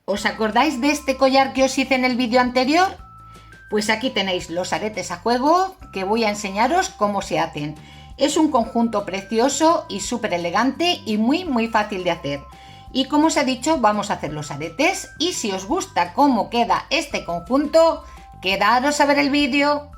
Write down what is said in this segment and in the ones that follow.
¿Os acordáis de este collar que os hice en el vídeo anterior? Pues aquí tenéis los aretes a juego que voy a enseñaros cómo se hacen. Es un conjunto precioso y súper elegante y muy fácil de hacer. Y como os he dicho, vamos a hacer los aretes y si os gusta cómo queda este conjunto, quedaros a ver el vídeo.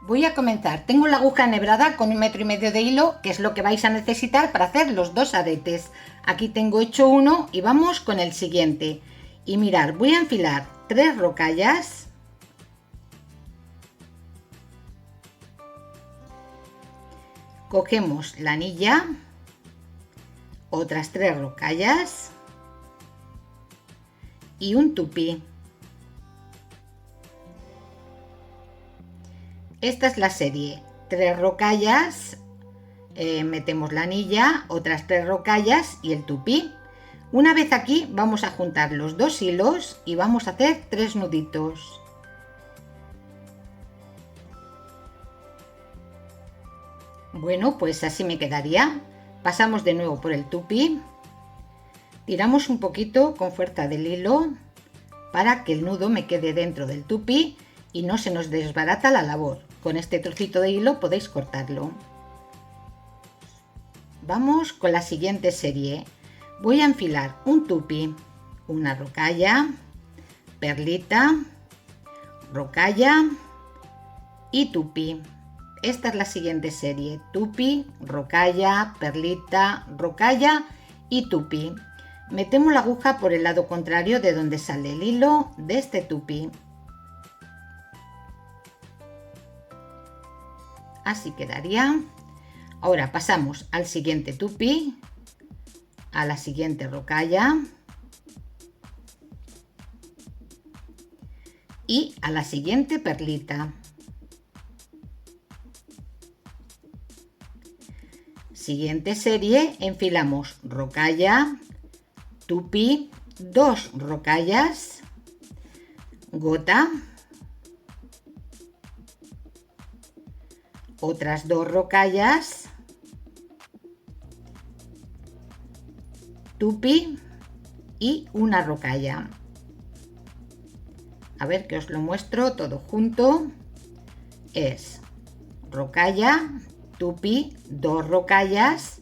Voy a comenzar. Tengo la aguja enhebrada con 1,5 metros de hilo, que es lo que vais a necesitar para hacer los dos aretes. Aquí tengo hecho uno y vamos con el siguiente. Y mirad, voy a enfilar 3 rocallas. Cogemos la anilla, otras 3 rocallas y un tupí. Esta es la serie, 3 rocallas, metemos la anilla, otras 3 rocallas y el tupí. Una vez aquí vamos a juntar los 2 hilos y vamos a hacer 3 nuditos. Bueno, pues así me quedaría. Pasamos de nuevo por el tupí, tiramos un poquito con fuerza del hilo para que el nudo me quede dentro del tupí y no se nos desbarata la labor. Con este trocito de hilo podéis cortarlo. Vamos con la siguiente serie. Voy a enfilar un tupí, una rocalla, perlita, rocalla y tupí. Esta es la siguiente serie: tupí, rocalla, perlita, rocalla y tupí. Metemos la aguja por el lado contrario de donde sale el hilo de este tupí. Así quedaría. Ahora pasamos al siguiente tupí, a la siguiente rocalla y a la siguiente perlita. Siguiente serie, enfilamos rocalla, tupí, 2 rocallas, gota, otras 2 rocallas, tupí y una rocalla. A ver que os lo muestro todo junto. Es rocalla, tupí, 2 rocallas,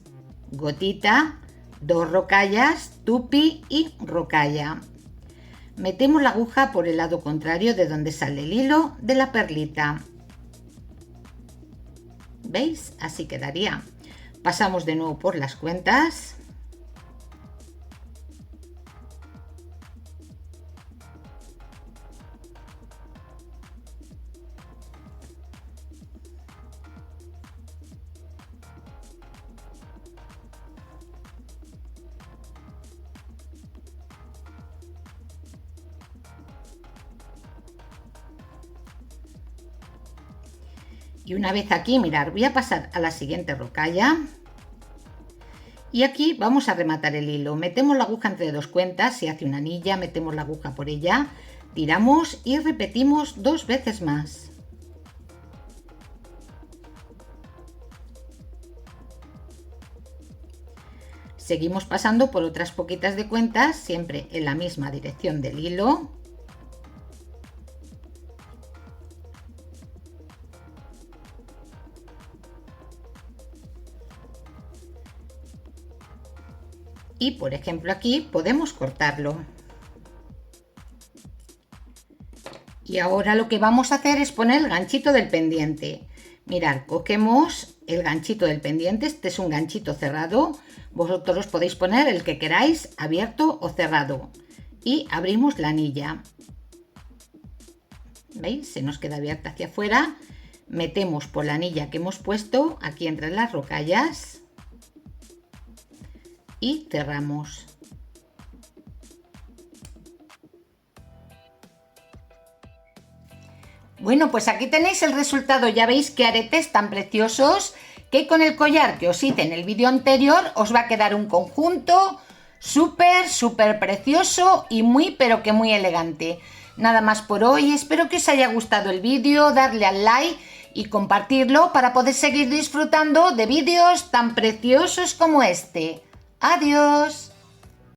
gotita, 2 rocallas, tupí y rocalla. Metemos la aguja por el lado contrario de donde sale el hilo de la perlita. ¿Veis? Así quedaría. Pasamos de nuevo por las cuentas. Y una vez aquí, mirad, voy a pasar a la siguiente rocalla y aquí vamos a rematar el hilo. Metemos la aguja entre 2 cuentas, se hace una anilla, metemos la aguja por ella, tiramos y repetimos 2 veces más. Seguimos pasando por otras poquitas de cuentas, siempre en la misma dirección del hilo. Y por ejemplo aquí podemos cortarlo. Y ahora lo que vamos a hacer es poner el ganchito del pendiente. Mirad, cogemos el ganchito del pendiente, este es un ganchito cerrado, vosotros podéis poner el que queráis, abierto o cerrado, y abrimos la anilla. ¿Veis? Se nos queda abierta hacia afuera. Metemos por la anilla que hemos puesto aquí entre las rocallas y cerramos. Bueno, pues aquí tenéis el resultado. Ya veis qué aretes tan preciosos, que con el collar que os hice en el vídeo anterior os va a quedar un conjunto súper precioso y muy pero que muy elegante. Nada más por hoy, espero que os haya gustado el vídeo, darle al like y compartirlo para poder seguir disfrutando de vídeos tan preciosos como este. ¡Adiós!